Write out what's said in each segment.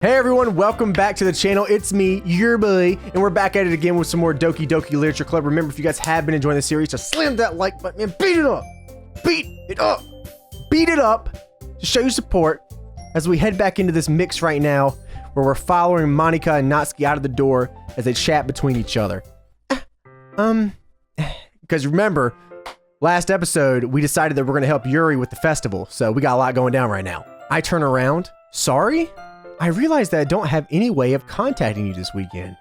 Hey everyone, welcome back to the channel. It's me, your boy, and we're back at it again with some more Doki Doki Literature Club. Remember, if you guys have been enjoying the series, just slam that like button and beat it up. Beat it up. Beat it up to show your support as we head back into this mix right now where we're following Monica and Natsuki out of the door as they chat between each other. Because remember, last episode, we decided that we're going to help Yuri with the festival, so we got a lot going down right now. I turn around. Sorry? I realized that I don't have any way of contacting you this weekend.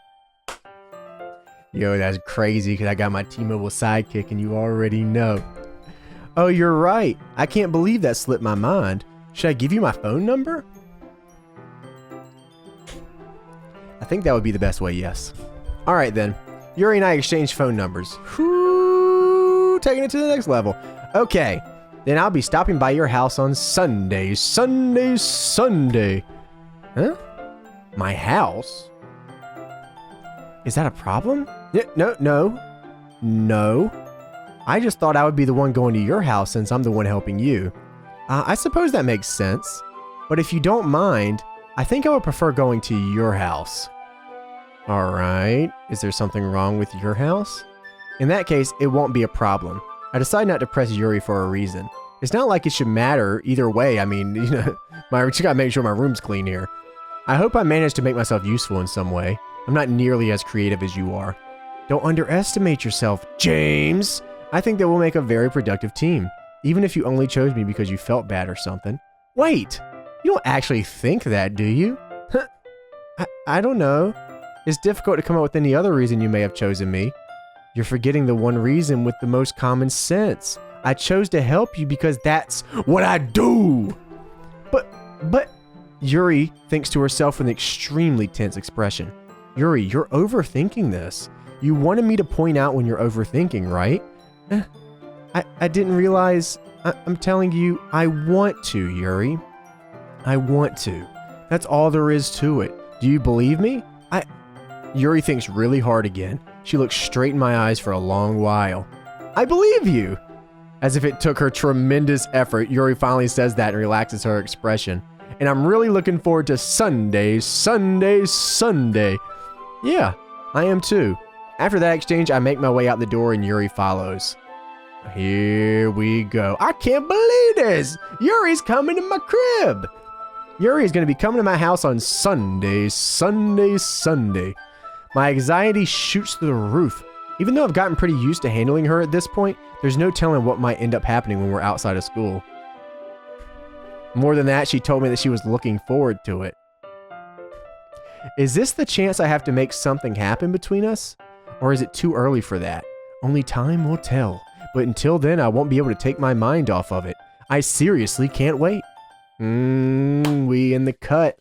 Yo, that's crazy because I got my T-Mobile sidekick and you already know. Oh, you're right. I can't believe that slipped my mind. Should I give you my phone number? I think that would be the best way, yes. All right then. Yuri and I exchanged phone numbers. Whoo, taking it to the next level. Okay, then I'll be stopping by your house on Sunday. Huh? My house? Is that a problem? No. I just thought I would be the one going to your house since I'm the one helping you. I suppose that makes sense. But if you don't mind, I think I would prefer going to your house. Alright. Is there something wrong with your house? In that case, it won't be a problem. I decide not to press Yuri for a reason. It's not like it should matter either way. I mean, you know, just gotta make sure my room's clean here. I hope I managed to make myself useful in some way. I'm not nearly as creative as you are. Don't underestimate yourself, James! I think that we'll make a very productive team, even if you only chose me because you felt bad or something. Wait! You don't actually think that, do you? I don't know. It's difficult to come up with any other reason you may have chosen me. You're forgetting the one reason with the most common sense. I chose to help you because that's what I do! But... Yuri thinks to herself with an extremely tense expression. Yuri, you're overthinking this. You wanted me to point out when you're overthinking, right? I didn't realize. I'm telling you, I want to, Yuri. I want to. That's all there is to it. Do you believe me? Yuri thinks really hard again. She looks straight in my eyes for a long while. I believe you. As if it took her tremendous effort, Yuri finally says that and relaxes her expression. And I'm really looking forward to Sunday. Yeah, I am too. After that exchange, I make my way out the door and Yuri follows. Here we go. I can't believe this! Yuri's coming to my crib! Yuri is going to be coming to my house on Sunday. My anxiety shoots through the roof. Even though I've gotten pretty used to handling her at this point, there's no telling what might end up happening when we're outside of school. More than that, she told me that she was looking forward to it. Is this the chance I have to make something happen between us? Or is it too early for that? Only time will tell. But until then, I won't be able to take my mind off of it. I seriously can't wait. We in the cut.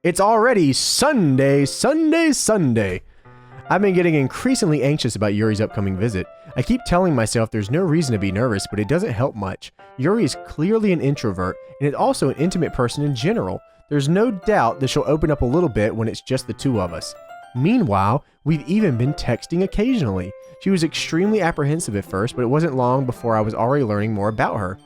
It's already Sunday. I've been getting increasingly anxious about Yuri's upcoming visit. I keep telling myself there's no reason to be nervous, but it doesn't help much. Yuri is clearly an introvert, and is also an intimate person in general. There's no doubt that she'll open up a little bit when it's just the two of us. Meanwhile, we've even been texting occasionally. She was extremely apprehensive at first, but it wasn't long before I was already learning more about her.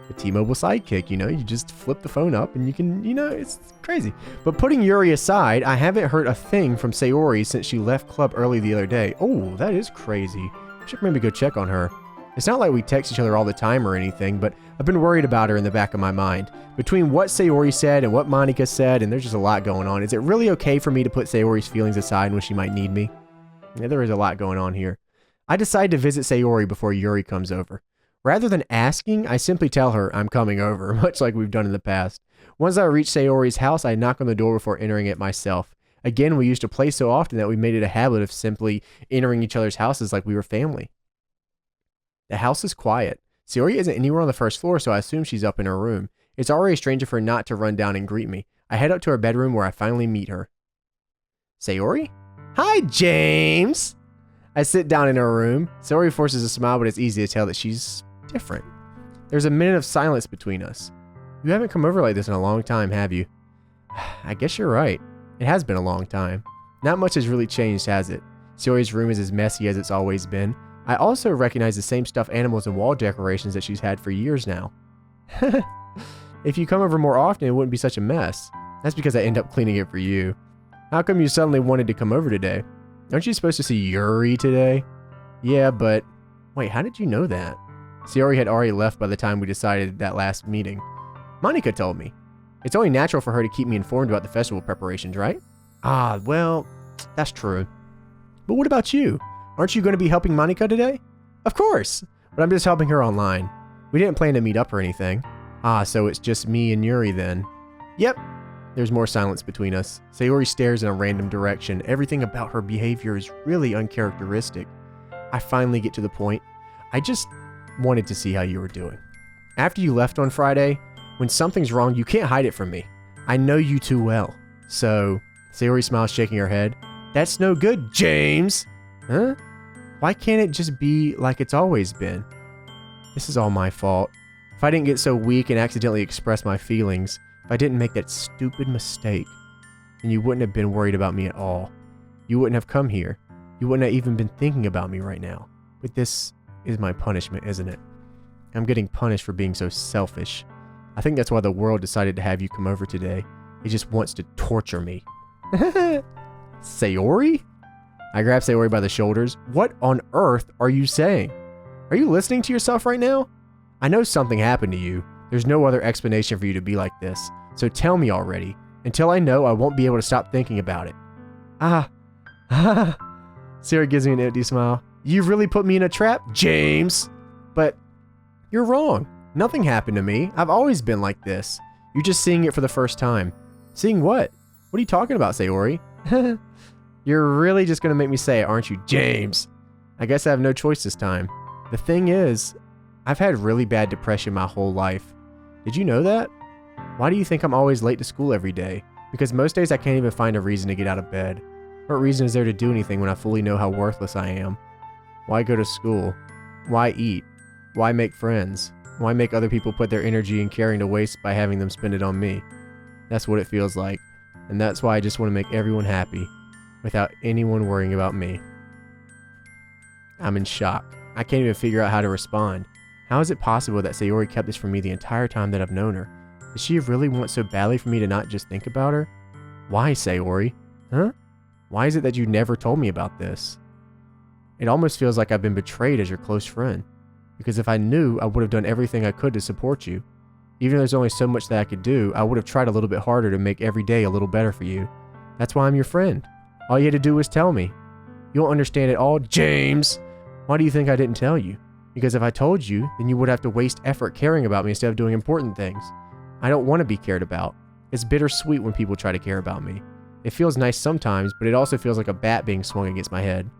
The T-Mobile sidekick, you know, you just flip the phone up and you can, you know, it's crazy. But putting Yuri aside, I haven't heard a thing from Sayori since she left club early the other day. Oh, that is crazy. I should maybe go check on her. It's not like we text each other all the time or anything, but I've been worried about her in the back of my mind. Between what Sayori said and what Monica said, and there's just a lot going on, is it really okay for me to put Sayori's feelings aside when she might need me? Yeah, there is a lot going on here. I decide to visit Sayori before Yuri comes over. Rather than asking, I simply tell her I'm coming over, much like we've done in the past. Once I reach Sayori's house, I knock on the door before entering it myself. Again, we used to play so often that we made it a habit of simply entering each other's houses like we were family. The house is quiet. Sayori isn't anywhere on the first floor, so I assume she's up in her room. It's already strange of her not to run down and greet me. I head up to her bedroom where I finally meet her. Sayori? Hi, James! I sit down in her room. Sayori forces a smile, but it's easy to tell that she's different. There's a minute of silence between us. You haven't come over like this in a long time, have you? I guess you're right. It has been a long time. Not much has really changed, has it? Sayori's room is as messy as it's always been. I also recognize the same stuffed animals and wall decorations that she's had for years now. If you come over more often, it wouldn't be such a mess. That's because I end up cleaning it for you. How come you suddenly wanted to come over today? Aren't you supposed to see Yuri today? Yeah, but... Wait, how did you know that? Sayori had already left by the time we decided that last meeting. Monica told me. It's only natural for her to keep me informed about the festival preparations, right? Ah, well, that's true. But what about you? Aren't you going to be helping Monica today? Of course, but I'm just helping her online. We didn't plan to meet up or anything. Ah, so it's just me and Yuri then. Yep. There's more silence between us. Sayori stares in a random direction. Everything about her behavior is really uncharacteristic. I finally get to the point. I just wanted to see how you were doing. After you left on Friday, when something's wrong, you can't hide it from me. I know you too well. So, Sayori smiles, shaking her head. That's no good, James! Huh? Why can't it just be like it's always been? This is all my fault. If I didn't get so weak and accidentally express my feelings, if I didn't make that stupid mistake, then you wouldn't have been worried about me at all. You wouldn't have come here. You wouldn't have even been thinking about me right now. But this is my punishment, isn't it? I'm getting punished for being so selfish. I think that's why the world decided to have you come over today. It just wants to torture me. Sayori? I grab Sayori by the shoulders. What on earth are you saying? Are you listening to yourself right now? I know something happened to you. There's no other explanation for you to be like this. So tell me already. Until I know, I won't be able to stop thinking about it. Sayori gives me an empty smile. You've really put me in a trap, James. But you're wrong. Nothing happened to me. I've always been like this. You're just seeing it for the first time. Seeing what? What are you talking about, Sayori? You're really just going to make me say it, aren't you, James? I guess I have no choice this time. The thing is, I've had really bad depression my whole life. Did you know that? Why do you think I'm always late to school every day? Because most days I can't even find a reason to get out of bed. What reason is there to do anything when I fully know how worthless I am? Why go to school? Why eat? Why make friends? Why make other people put their energy and caring to waste by having them spend it on me? That's what it feels like. And that's why I just want to make everyone happy, without anyone worrying about me. I'm in shock. I can't even figure out how to respond. How is it possible that Sayori kept this from me the entire time that I've known her? Does she really want so badly for me to not just think about her? Why, Sayori? Huh? Why is it that you never told me about this? It almost feels like I've been betrayed as your close friend. Because if I knew, I would have done everything I could to support you. Even though there's only so much that I could do, I would have tried a little bit harder to make every day a little better for you. That's why I'm your friend. All you had to do was tell me. You don't understand it all, James! Why do you think I didn't tell you? Because if I told you, then you would have to waste effort caring about me instead of doing important things. I don't want to be cared about. It's bittersweet when people try to care about me. It feels nice sometimes, but it also feels like a bat being swung against my head.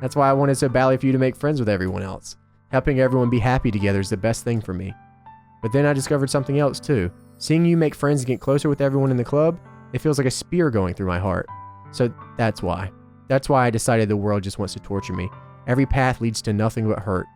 That's why I wanted so badly for you to make friends with everyone else. Helping everyone be happy together is the best thing for me. But then I discovered something else too. Seeing you make friends and get closer with everyone in the club, it feels like a spear going through my heart. So that's why. That's why I decided the world just wants to torture me. Every path leads to nothing but hurt.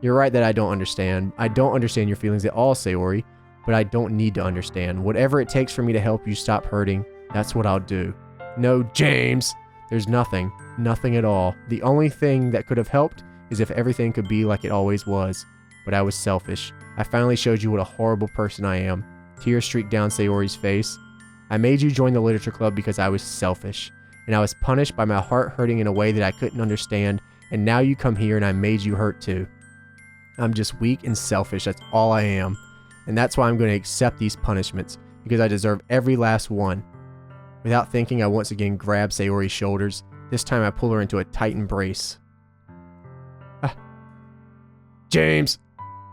You're right that I don't understand. I don't understand your feelings at all, Sayori, but I don't need to understand. Whatever it takes for me to help you stop hurting, that's what I'll do. No, James! There's nothing. Nothing at all. The only thing that could have helped is if everything could be like it always was. But I was selfish. I finally showed you what a horrible person I am. Tears streaked down Sayori's face. I made you join the literature club because I was selfish. And I was punished by my heart hurting in a way that I couldn't understand. And now you come here and I made you hurt too. I'm just weak and selfish. That's all I am. And that's why I'm going to accept these punishments. Because I deserve every last one. Without thinking, I once again grab Sayori's shoulders. This time I pull her into a tight embrace. James!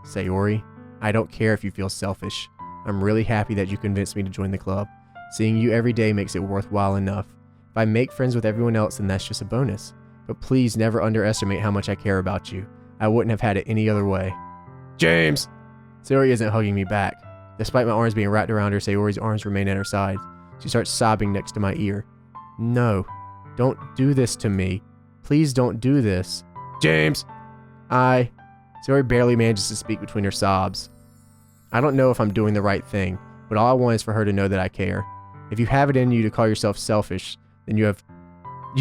Sayori, I don't care if you feel selfish. I'm really happy that you convinced me to join the club. Seeing you every day makes it worthwhile enough. If I make friends with everyone else, then that's just a bonus. But please never underestimate how much I care about you. I wouldn't have had it any other way. James! Sayori isn't hugging me back. Despite my arms being wrapped around her, Sayori's arms remain at her sides. She starts sobbing next to my ear. No, don't do this to me. Please don't do this. James! Sayori barely manages to speak between her sobs. I don't know if I'm doing the right thing, but all I want is for her to know that I care. If you have it in you to call yourself selfish, then you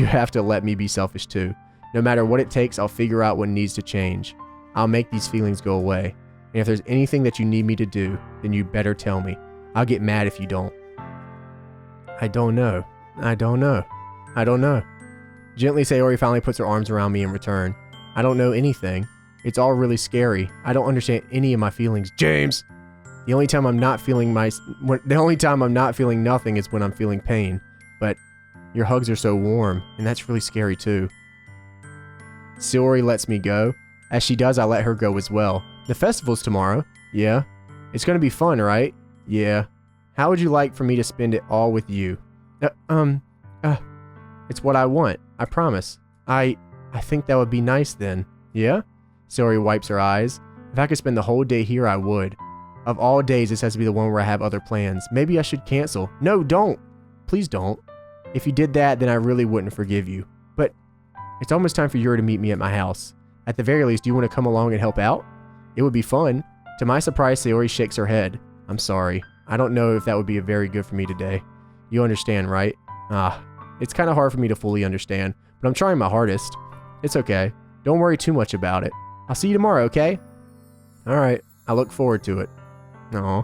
have to let me be selfish too. No matter what it takes, I'll figure out what needs to change. I'll make these feelings go away. And if there's anything that you need me to do, then you better tell me. I'll get mad if you don't. I don't know. Gently, Sayori finally puts her arms around me in return. I don't know anything. It's all really scary. I don't understand any of my feelings. James! The only time I'm not feeling nothing is when I'm feeling pain. But your hugs are so warm, and that's really scary too. Sayori lets me go. As she does, I let her go as well. The festival's tomorrow. Yeah. It's gonna be fun, right? Yeah. How would you like for me to spend it all with you? It's what I want. I promise. I think that would be nice then. Yeah? Sayori wipes her eyes. If I could spend the whole day here, I would. Of all days, this has to be the one where I have other plans. Maybe I should cancel. No, don't. Please don't. If you did that, then I really wouldn't forgive you. But it's almost time for Yuri to meet me at my house. At the very least, do you want to come along and help out? It would be fun. To my surprise, Sayori shakes her head. I'm sorry. I don't know if that would be very good for me today. You understand, right? It's kind of hard for me to fully understand, but I'm trying my hardest. It's okay. Don't worry too much about it. I'll see you tomorrow, okay? Alright, I look forward to it. Aw.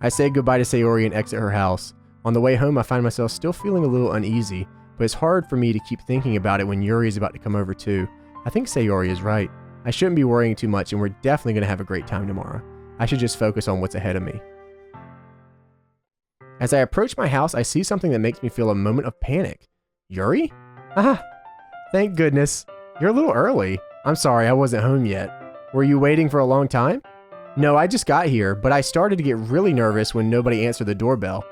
I say goodbye to Sayori and exit her house. On the way home, I find myself still feeling a little uneasy, but it's hard for me to keep thinking about it when Yuri is about to come over too. I think Sayori is right. I shouldn't be worrying too much, and we're definitely going to have a great time tomorrow. I should just focus on what's ahead of me. As I approach my house, I see something that makes me feel a moment of panic. Yuri? Thank goodness. You're a little early. I'm sorry, I wasn't home yet. Were you waiting for a long time? No, I just got here, but I started to get really nervous when nobody answered the doorbell.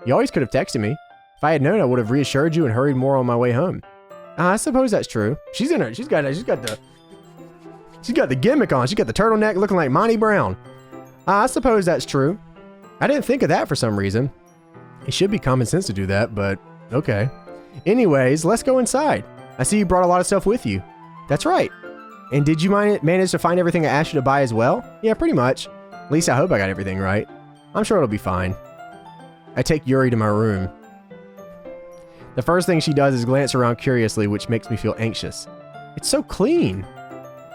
You always could have texted me. If I had known, I would have reassured you and hurried more on my way home. I suppose that's true. She's got the gimmick on. She got the turtleneck looking like Monty Brown. I suppose that's true. I didn't think of that for some reason. It should be common sense to do that, but okay. Anyways, let's go inside. I see you brought a lot of stuff with you. That's right. And did you manage to find everything I asked you to buy as well? Yeah, pretty much. At least I hope I got everything right. I'm sure it'll be fine. I take Yuri to my room. The first thing she does is glance around curiously, which makes me feel anxious. It's so clean.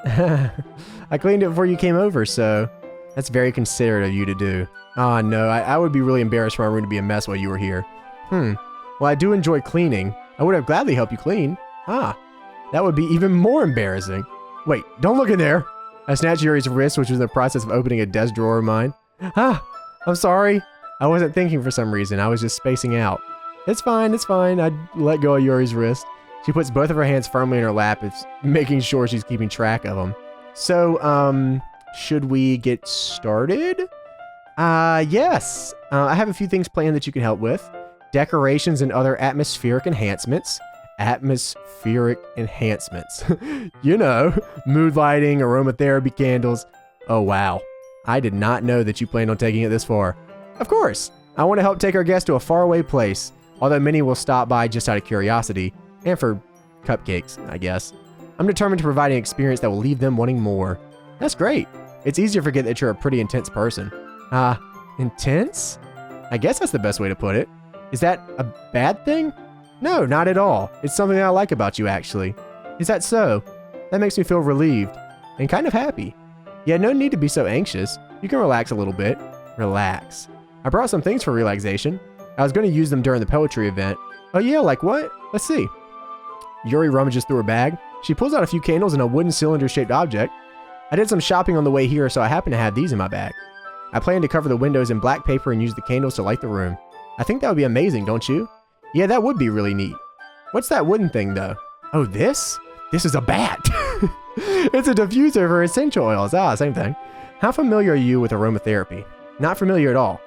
I cleaned it before you came over, so that's very considerate of you to do. Ah, no, I would be really embarrassed for my room to be a mess while you were here. Well, I do enjoy cleaning. I would have gladly helped you clean. That would be even more embarrassing. Wait, don't look in there. I snatched Yuri's wrist, which was in the process of opening a desk drawer of mine. I'm sorry. I wasn't thinking for some reason. I was just spacing out. It's fine. I let go of Yuri's wrist. She puts both of her hands firmly in her lap, making sure she's keeping track of them. So, should we get started? Yes. I have a few things planned that you can help with. Decorations and other atmospheric enhancements. You know, mood lighting, aromatherapy candles. Oh, wow. I did not know that you planned on taking it this far. Of course. I want to help take our guests to a faraway place, although many will stop by just out of curiosity, and for cupcakes, I guess. I'm determined to provide an experience that will leave them wanting more. That's great. It's easy to forget that you're a pretty intense person. Intense? I guess that's the best way to put it. Is that a bad thing? No, not at all. It's something that I like about you, actually. Is that so? That makes me feel relieved and kind of happy. Yeah, no need to be so anxious. You can relax a little bit. Relax. I brought some things for relaxation. I was going to use them during the poetry event. Oh yeah, like what? Let's see. Yuri rummages through her bag. She pulls out a few candles and a wooden cylinder-shaped object. I did some shopping on the way here, so I happen to have these in my bag. I plan to cover the windows in black paper and use the candles to light the room. I think that would be amazing, don't you? Yeah, that would be really neat. What's that wooden thing, though? Oh, this? This is a bat. It's a diffuser for essential oils. Same thing. How familiar are you with aromatherapy? Not familiar at all.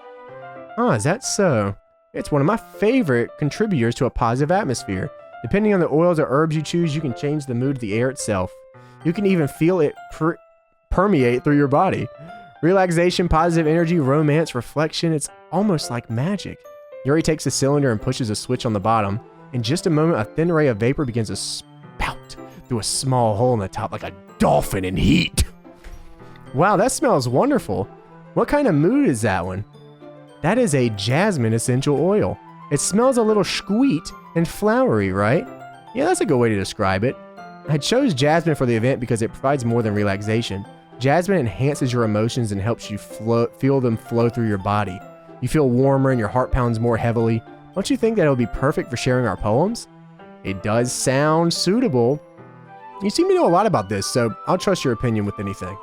Is that so? It's one of my favorite contributors to a positive atmosphere. Depending on the oils or herbs you choose, you can change the mood of the air itself. You can even feel it permeate through your body. Relaxation, positive energy, romance, reflection, it's almost like magic. Yuri takes the cylinder and pushes a switch on the bottom. In just a moment, a thin ray of vapor begins to spout through a small hole in the top like a dolphin in heat. Wow, that smells wonderful. What kind of mood is that one? That is a jasmine essential oil. It smells a little sweet and flowery, right? Yeah, that's a good way to describe it. I chose jasmine for the event because it provides more than relaxation. Jasmine enhances your emotions and helps you feel them flow through your body. You feel warmer and your heart pounds more heavily. Don't you think that it would be perfect for sharing our poems? It does sound suitable. You seem to know a lot about this, so I'll trust your opinion with anything.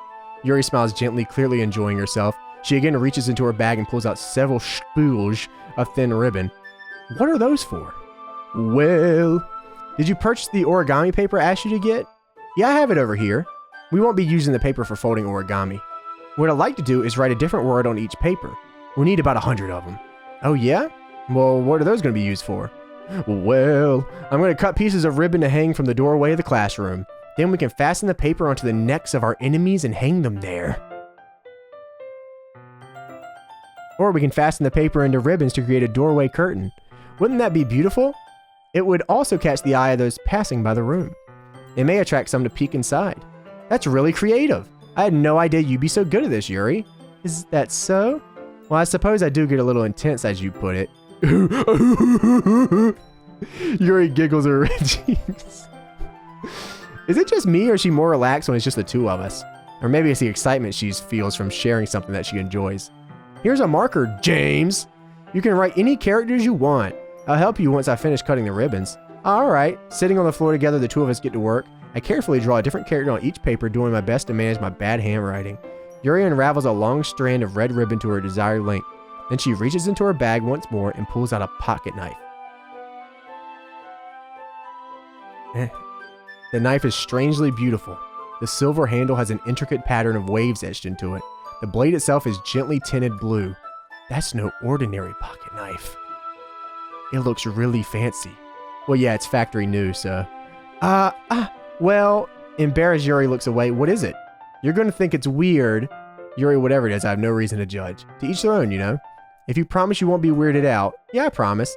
Yuri smiles gently, clearly enjoying herself. She again reaches into her bag and pulls out several spools of thin ribbon. What are those for? Well, did you purchase the origami paper I asked you to get? Yeah, I have it over here. We won't be using the paper for folding origami. What I'd like to do is write a different word on each paper. We need about 100 of them. Oh yeah? Well, what are those going to be used for? Well, I'm going to cut pieces of ribbon to hang from the doorway of the classroom. Then we can fasten the paper onto the necks of our enemies and hang them there. Or we can fasten the paper into ribbons to create a doorway curtain. Wouldn't that be beautiful? It would also catch the eye of those passing by the room. It may attract some to peek inside. That's really creative. I had no idea you'd be so good at this, Yuri. Is that so? Well, I suppose I do get a little intense, as you put it. Yuri giggles her cheeks. Is it just me, or is she more relaxed when it's just the two of us? Or maybe it's the excitement she feels from sharing something that she enjoys. Here's a marker, James. You can write any characters you want. I'll help you once I finish cutting the ribbons. Alright, sitting on the floor together, the two of us get to work. I carefully draw a different character on each paper, doing my best to manage my bad handwriting. Yuri unravels a long strand of red ribbon to her desired length. Then she reaches into her bag once more and pulls out a pocket knife. The knife is strangely beautiful. The silver handle has an intricate pattern of waves etched into it. The blade itself is gently tinted blue. That's no ordinary pocket knife. It looks really fancy. Well, yeah, it's factory new, so... Well, embarrassed Yuri looks away. What is it? You're going to think it's weird. Yuri, whatever it is, I have no reason to judge. To each their own, you know? If you promise you won't be weirded out. Yeah, I promise.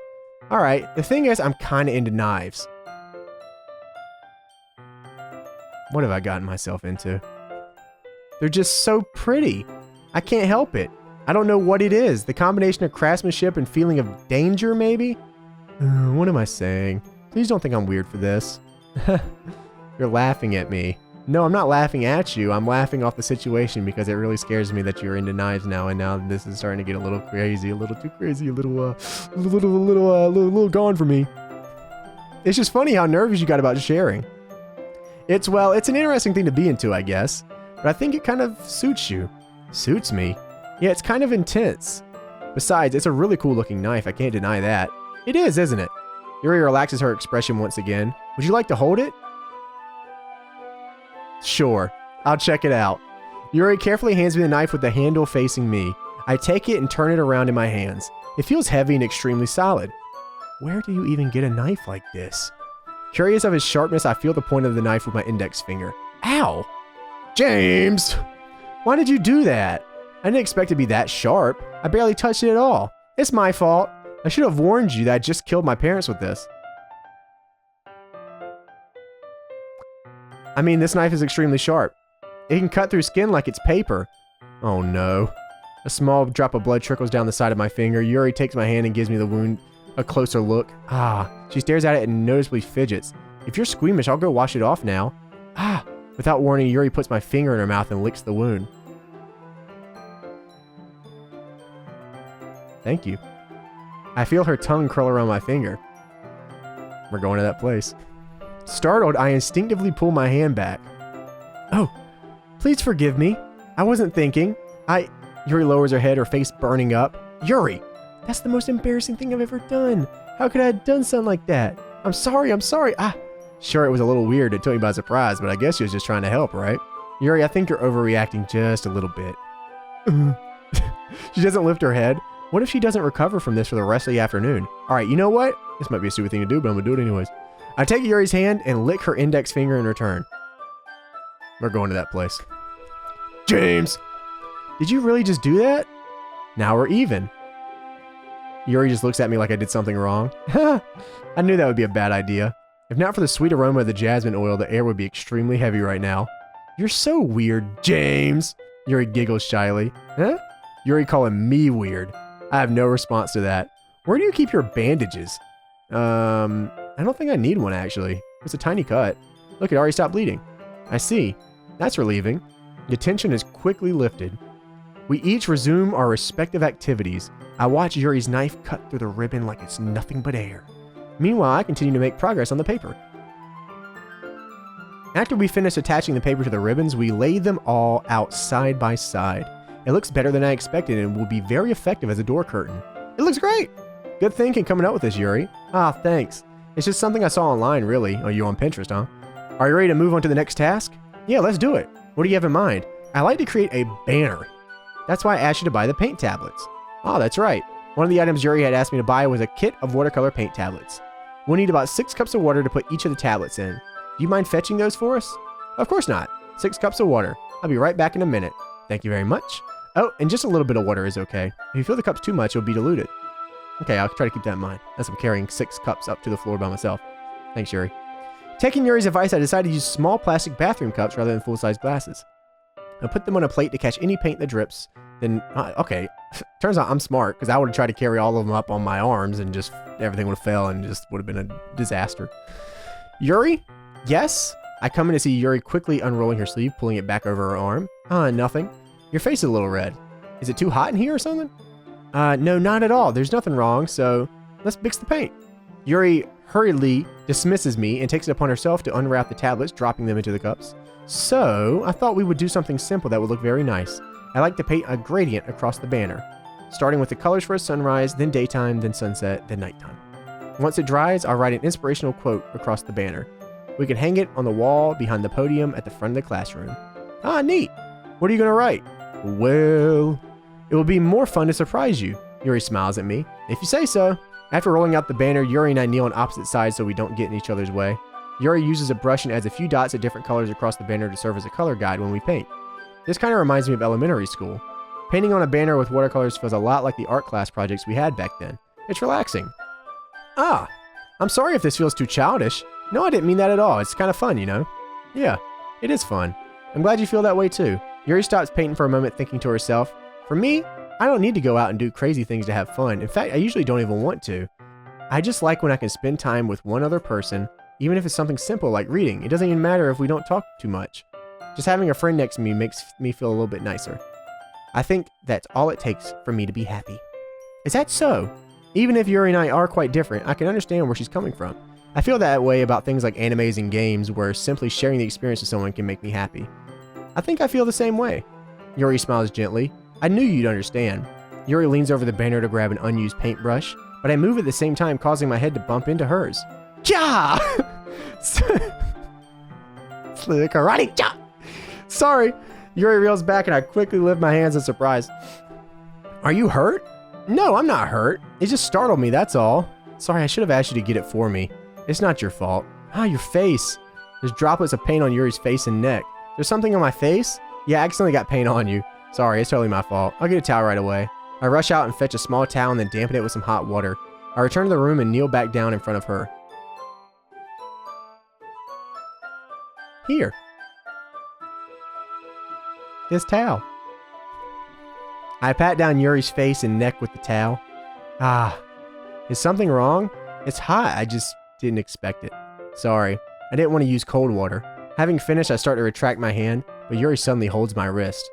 Alright, the thing is, I'm kind of into knives. What have I gotten myself into? They're just so pretty. I can't help it. I don't know what it is. The combination of craftsmanship and feeling of danger, maybe? What am I saying? Please don't think I'm weird for this. You're laughing at me. No, I'm not laughing at you. I'm laughing off the situation because it really scares me that you're into knives now, and now this is starting to get a little crazy, a little too crazy, a little gone for me. It's just funny how nervous you got about sharing. It's an interesting thing to be into, I guess, but I think it kind of suits you. Suits me? Yeah, it's kind of intense. Besides, it's a really cool looking knife. I can't deny that. It is, isn't it? Yuri relaxes her expression once again. Would you like to hold it? Sure, I'll check it out. Yuri carefully hands me the knife with the handle facing me. I take it and turn it around in my hands. It feels heavy and extremely solid. Where do you even get a knife like this? Curious of its sharpness, I feel the point of the knife with my index finger. Ow! James! Why did you do that? I didn't expect it to be that sharp. I barely touched it at all. It's my fault. I should have warned you that I just killed my parents with this. I mean, this knife is extremely sharp. It can cut through skin like it's paper. Oh no. A small drop of blood trickles down the side of my finger. Yuri takes my hand and gives me the wound a closer look. She stares at it and noticeably fidgets. If you're squeamish, I'll go wash it off now. Without warning, Yuri puts my finger in her mouth and licks the wound. Thank you. I feel her tongue curl around my finger. We're going to that place. Startled, I instinctively pull my hand back. Oh, please forgive me. I wasn't thinking. Yuri lowers her head, her face burning up. Yuri, that's the most embarrassing thing I've ever done. How could I have done something like that? I'm sorry. Sure, it was a little weird. It took me by surprise, but I guess she was just trying to help, right? Yuri, I think you're overreacting just a little bit. She doesn't lift her head. What if she doesn't recover from this for the rest of the afternoon? Alright, you know what? This might be a stupid thing to do, but I'm gonna do it anyways. I take Yuri's hand and lick her index finger in return. We're going to that place. James! Did you really just do that? Now we're even. Yuri just looks at me like I did something wrong. I knew that would be a bad idea. If not for the sweet aroma of the jasmine oil, the air would be extremely heavy right now. You're so weird, James! Yuri giggles shyly. Huh? Yuri calling me weird. I have no response to that. Where do you keep your bandages? I don't think I need one, actually. It's a tiny cut. Look, it already stopped bleeding. I see. That's relieving. The tension is quickly lifted. We each resume our respective activities. I watch Yuri's knife cut through the ribbon like it's nothing but air. Meanwhile, I continue to make progress on the paper. After we finish attaching the paper to the ribbons, we lay them all out side by side. It looks better than I expected and will be very effective as a door curtain. It looks great! Good thinking coming up with this, Yuri. Ah, thanks. It's just something I saw online, really. Oh, you on Pinterest, huh? Are you ready to move on to the next task? Yeah, let's do it. What do you have in mind? I like to create a banner. That's why I asked you to buy the paint tablets. Oh, that's right. One of the items Yuri had asked me to buy was a kit of watercolor paint tablets. We'll need about 6 cups of water to put each of the tablets in. Do you mind fetching those for us? Of course not. 6 cups of water. I'll be right back in a minute. Thank you very much. Oh, and just a little bit of water is okay. If you fill the cups too much, it'll be diluted. Okay, I'll try to keep that in mind, as I'm carrying 6 cups up to the floor by myself. Thanks, Yuri. Taking Yuri's advice, I decided to use small plastic bathroom cups rather than full-size glasses. I put them on a plate to catch any paint that drips. Then, okay, turns out I'm smart, because I would have tried to carry all of them up on my arms and just everything would have fell and just would have been a disaster. Yuri? Yes? I come in to see Yuri quickly unrolling her sleeve, pulling it back over her arm. Nothing. Your face is a little red. Is it too hot in here or something? No, not at all. There's nothing wrong, so let's mix the paint. Yuri hurriedly dismisses me and takes it upon herself to unwrap the tablets, dropping them into the cups. So, I thought we would do something simple that would look very nice. I like to paint a gradient across the banner, starting with the colors for a sunrise, then daytime, then sunset, then nighttime. Once it dries, I'll write an inspirational quote across the banner. We can hang it on the wall behind the podium at the front of the classroom. Ah, neat! What are you going to write? Well, it will be more fun to surprise you. Yuri smiles at me. If you say so. After rolling out the banner, Yuri and I kneel on opposite sides so we don't get in each other's way. Yuri uses a brush and adds a few dots of different colors across the banner to serve as a color guide when we paint. This kind of reminds me of elementary school. Painting on a banner with watercolors feels a lot like the art class projects we had back then. It's relaxing. Ah, I'm sorry if this feels too childish. No, I didn't mean that at all. It's kind of fun, you know? Yeah, it is fun. I'm glad you feel that way too. Yuri stops painting for a moment, thinking to herself, for me, I don't need to go out and do crazy things to have fun. In fact, I usually don't even want to. I just like when I can spend time with one other person, even if it's something simple like reading. It doesn't even matter if we don't talk too much. Just having a friend next to me makes me feel a little bit nicer. I think that's all it takes for me to be happy. Is that so? Even if Yuri and I are quite different, I can understand where she's coming from. I feel that way about things like animes and games where simply sharing the experience with someone can make me happy. I think I feel the same way. Yuri smiles gently. I knew you'd understand. Yuri leans over the banner to grab an unused paintbrush, but I move at the same time, causing my head to bump into hers. Cha! Karate cha! Sorry. Yuri reels back and I quickly lift my hands in surprise. Are you hurt? No, I'm not hurt. It just startled me, that's all. Sorry, I should have asked you to get it for me. It's not your fault. Ah, your face. There's droplets of paint on Yuri's face and neck. There's something on my face? Yeah, I accidentally got paint on you. Sorry, it's totally my fault. I'll get a towel right away. I rush out and fetch a small towel and then dampen it with some hot water. I return to the room and kneel back down in front of her. Here. This towel. I pat down Yuri's face and neck with the towel. Ah, is something wrong? It's hot, I just didn't expect it. Sorry, I didn't want to use cold water. Having finished, I start to retract my hand, but Yuri suddenly holds my wrist.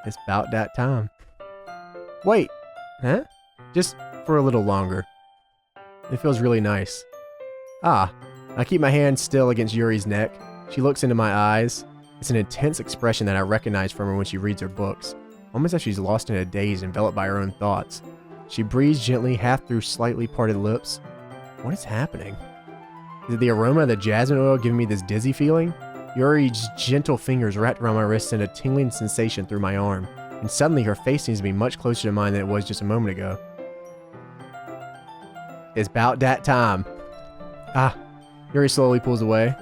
It's about that time. Wait, huh? Just for a little longer. It feels really nice. Ah, I keep my hand still against Yuri's neck. She looks into my eyes. It's an intense expression that I recognize from her when she reads her books, almost as if she's lost in a daze, enveloped by her own thoughts. She breathes gently, half through slightly parted lips. What is happening? Is it the aroma of the jasmine oil giving me this dizzy feeling? Yuri's gentle fingers wrapped around my wrist send a tingling sensation through my arm, and suddenly her face seems to be much closer to mine than it was just a moment ago. It's about that time. Ah, Yuri slowly pulls away.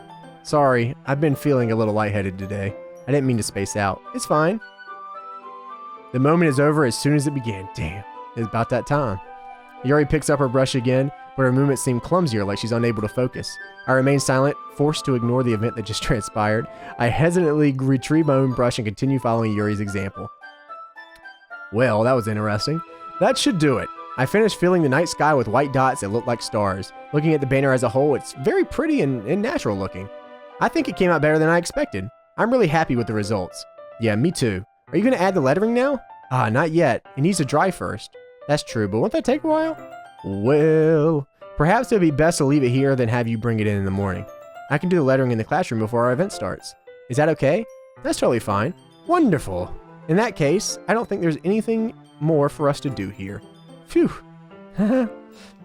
Sorry, I've been feeling a little lightheaded today. I didn't mean to space out. It's fine. The moment is over as soon as it began. Damn, it's about that time. Yuri picks up her brush again, but her movements seem clumsier, like she's unable to focus. I remain silent, forced to ignore the event that just transpired. I hesitantly retrieve my own brush and continue following Yuri's example. Well, that was interesting. That should do it. I finished filling the night sky with white dots that look like stars. Looking at the banner as a whole, it's very pretty and natural looking. I think it came out better than I expected. I'm really happy with the results. Yeah, me too. Are you going to add the lettering now? Ah, not yet. It needs to dry first. That's true, but won't that take a while? Well, perhaps it would be best to leave it here than have you bring it in the morning. I can do the lettering in the classroom before our event starts. Is that okay? That's totally fine. Wonderful. In that case, I don't think there's anything more for us to do here. Phew.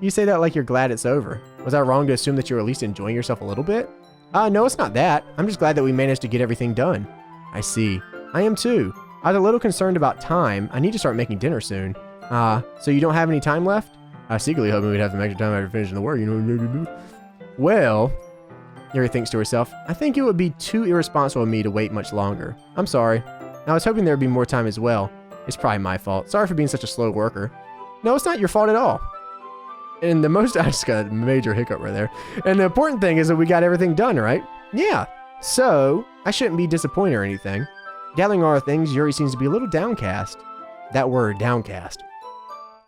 You say that like you're glad it's over. Was I wrong to assume that you're at least enjoying yourself a little bit? No, it's not that. I'm just glad that we managed to get everything done. I see. I am too. I was a little concerned about time. I need to start making dinner soon. So you don't have any time left? I was secretly hoping we'd have some extra time after finishing the work, you know. Well, Yuri thinks to herself, I think it would be too irresponsible of me to wait much longer. I'm sorry. I was hoping there'd be more time as well. It's probably my fault. Sorry for being such a slow worker. No, it's not your fault at all. And I just got a major hiccup right there. And the important thing is that we got everything done, right? Yeah. So, I shouldn't be disappointed or anything. Gathering all our things, Yuri seems to be a little downcast. That word, downcast.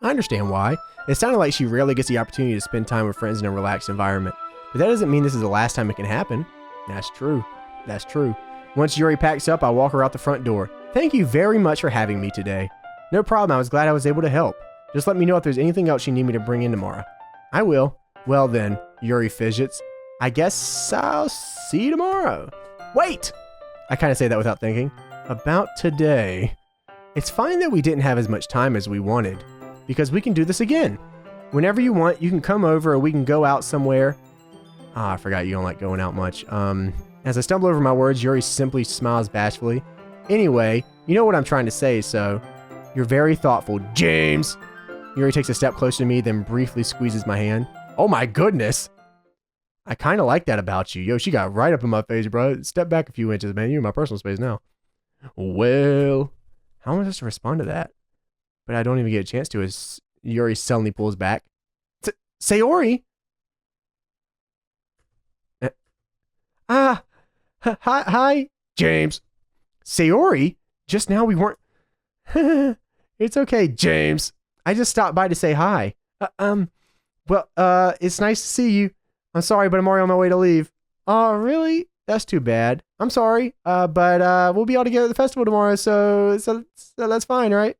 I understand why. It sounded like she rarely gets the opportunity to spend time with friends in a relaxed environment. But that doesn't mean this is the last time it can happen. That's true. That's true. Once Yuri packs up, I'll walk her out the front door. Thank you very much for having me today. No problem, I was glad I was able to help. Just let me know if there's anything else you need me to bring in tomorrow. I will. Well then, Yuri fidgets. I guess I'll see you tomorrow. Wait! I kind of say that without thinking. About today. It's fine that we didn't have as much time as we wanted, because we can do this again. Whenever you want, you can come over or we can go out somewhere. I forgot you don't like going out much. As I stumble over my words, Yuri simply smiles bashfully. Anyway, you know what I'm trying to say, so... You're very thoughtful, James! Yuri takes a step closer to me, then briefly squeezes my hand. Oh my goodness! I kind of like that about you. Yo, she got right up in my face, bro. Step back a few inches, man. You're in my personal space now. Well... How am I supposed to respond to that? But I don't even get a chance to as Yuri suddenly pulls back. Sayori? Hi, James. Sayori? Just now we weren't... It's okay, James. I just stopped by to say hi. It's nice to see you. I'm sorry, but I'm already on my way to leave. Oh, really? That's too bad. I'm sorry, but we'll be all together at the festival tomorrow, so that's fine, right?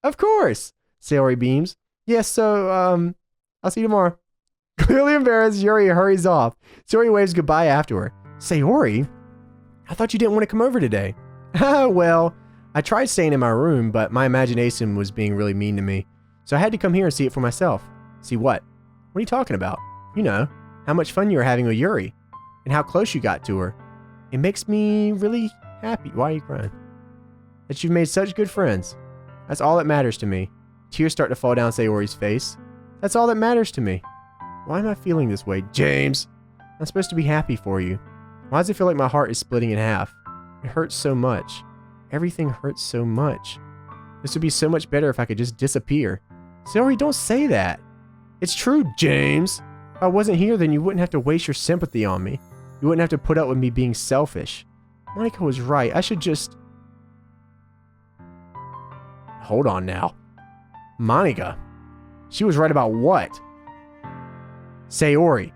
Of course. Sayori beams. Yes, so, I'll see you tomorrow. Clearly embarrassed, Yuri hurries off. Sayori waves goodbye after her. Sayori? I thought you didn't want to come over today. Well, I tried staying in my room, but my imagination was being really mean to me. So I had to come here and see it for myself. See what? What are you talking about? You know, how much fun you were having with Yuri. And how close you got to her. It makes me really happy. Why are you crying? That you've made such good friends. That's all that matters to me. Tears start to fall down Sayori's face. That's all that matters to me. Why am I feeling this way? James! I'm supposed to be happy for you. Why does it feel like my heart is splitting in half? It hurts so much. Everything hurts so much. This would be so much better if I could just disappear. Sayori, don't say that. It's true, James. If I wasn't here, then you wouldn't have to waste your sympathy on me. You wouldn't have to put up with me being selfish. Monica was right. I should just... Hold on now. Monica? She was right about what? Sayori.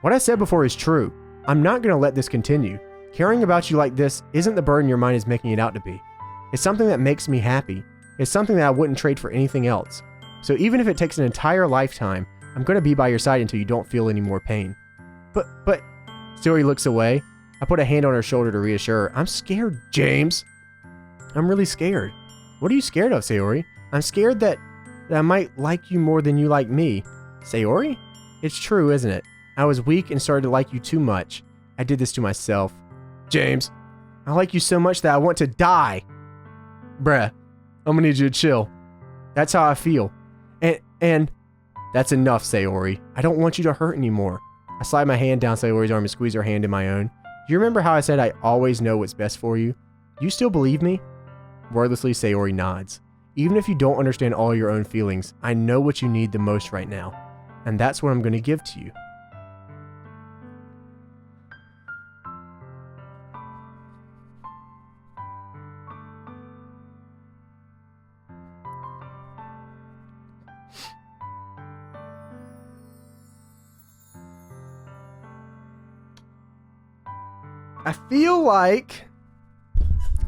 What I said before is true. I'm not going to let this continue. Caring about you like this isn't the burden your mind is making it out to be. It's something that makes me happy. It's something that I wouldn't trade for anything else. So even if it takes an entire lifetime, I'm going to be by your side until you don't feel any more pain. But... Sayori looks away. I put a hand on her shoulder to reassure her. I'm scared, James. I'm really scared. What are you scared of, Sayori? I'm scared that I might like you more than you like me. Sayori? It's true, isn't it? I was weak and started to like you too much. I did this to myself. James, I like you so much that I want to die. Bruh, I'm gonna need you to chill. That's how I feel. And that's enough, Sayori. I don't want you to hurt anymore. I slide my hand down Sayori's arm and squeeze her hand in my own. Do you remember how I said I always know what's best for you? Do you still believe me? Wordlessly, Sayori nods. Even if you don't understand all your own feelings, I know what you need the most right now. And that's what I'm going to give to you.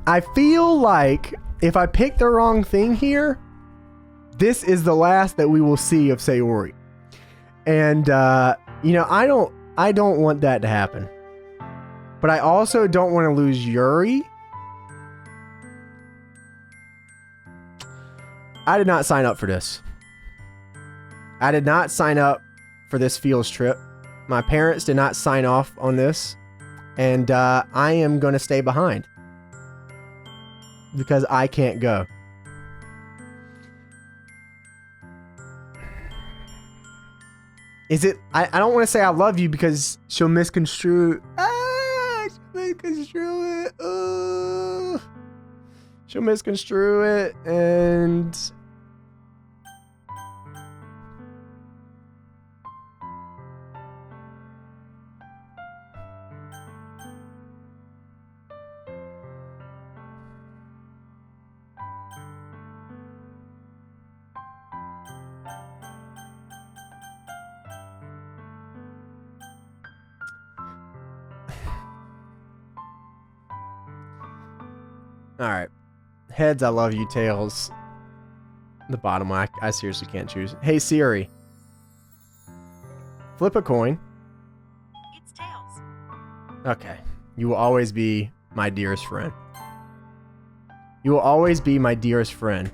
I feel like if I pick the wrong thing here, this is the last that we will see of Sayori. And, you know, I don't want that to happen. But I also don't want to lose Yuri. I did not sign up for this. I did not sign up for this fields trip. My parents did not sign off on this. And I am going to stay behind. Because I can't go. Is it... I don't want to say I love you because she'll misconstrue... she'll misconstrue it. She'll misconstrue it and... Alright. Heads, I love you. Tails. The bottom one, I seriously can't choose. Hey Siri. Flip a coin. It's tails. Okay. You will always be my dearest friend. You will always be my dearest friend.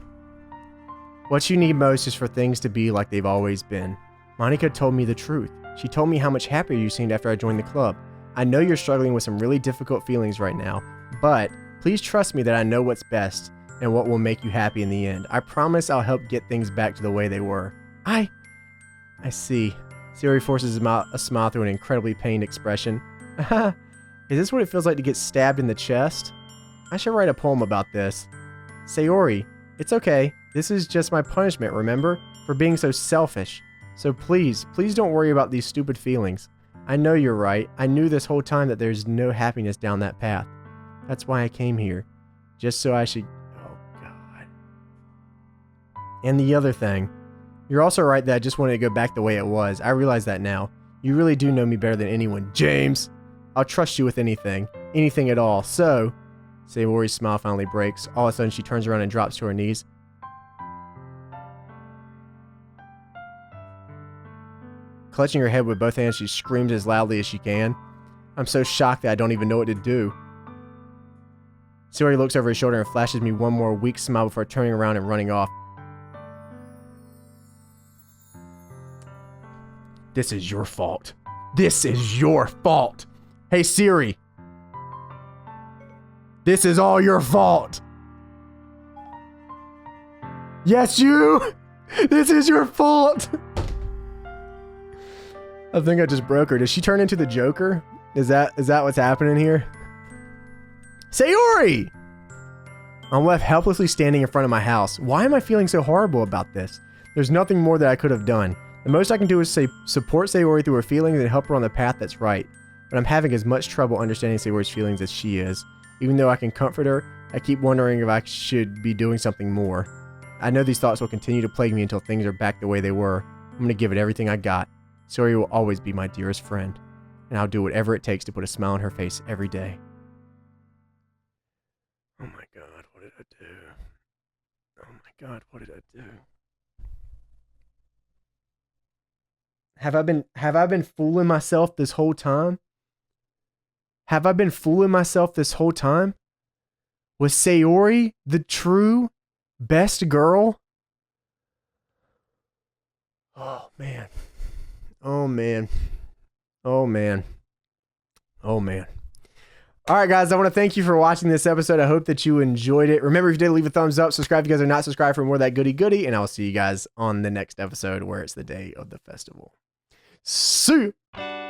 What you need most is for things to be like they've always been. Monica told me the truth. She told me how much happier you seemed after I joined the club. I know you're struggling with some really difficult feelings right now, but please trust me that I know what's best and what will make you happy in the end. I promise I'll help get things back to the way they were. I see. Sayori forces a smile through an incredibly pained expression. Is this what it feels like to get stabbed in the chest? I should write a poem about this. Sayori, it's okay. This is just my punishment, remember? For being so selfish. So please don't worry about these stupid feelings. I know you're right. I knew this whole time that there's no happiness down that path. That's why I came here. Just so I should... Oh, God. And the other thing. You're also right that I just wanted to go back the way it was. I realize that now. You really do know me better than anyone. James! I'll trust you with anything. Anything at all. So... Sayori's smile finally breaks. All of a sudden, she turns around and drops to her knees. Clutching her head with both hands, she screams as loudly as she can. I'm so shocked that I don't even know what to do. Sayori looks over his shoulder and flashes me one more weak smile before turning around and running off. This is your fault. This is your fault. Hey Siri. This is all your fault. Yes, you. This is your fault. I think I just broke her. Does she turn into the Joker? Is that what's happening here? Sayori! I'm left helplessly standing in front of my house. Why am I feeling so horrible about this? There's nothing more that I could have done. The most I can do is support Sayori through her feelings and help her on the path that's right. But I'm having as much trouble understanding Sayori's feelings as she is. Even though I can comfort her, I keep wondering if I should be doing something more. I know these thoughts will continue to plague me until things are back the way they were. I'm going to give it everything I got. Sayori will always be my dearest friend. And I'll do whatever it takes to put a smile on her face every day. Oh my God, what did I do? Oh my God, what did I do? Have I been fooling myself this whole time? Have I been fooling myself this whole time? Was Sayori the true best girl? Oh man. Oh man. Oh man. Oh man. Alright guys, I want to thank you for watching this episode. I hope that you enjoyed it. Remember, if you did, leave a thumbs up. Subscribe if you guys are not subscribed for more of that goody. And I'll see you guys on the next episode where it's the day of the festival. See you!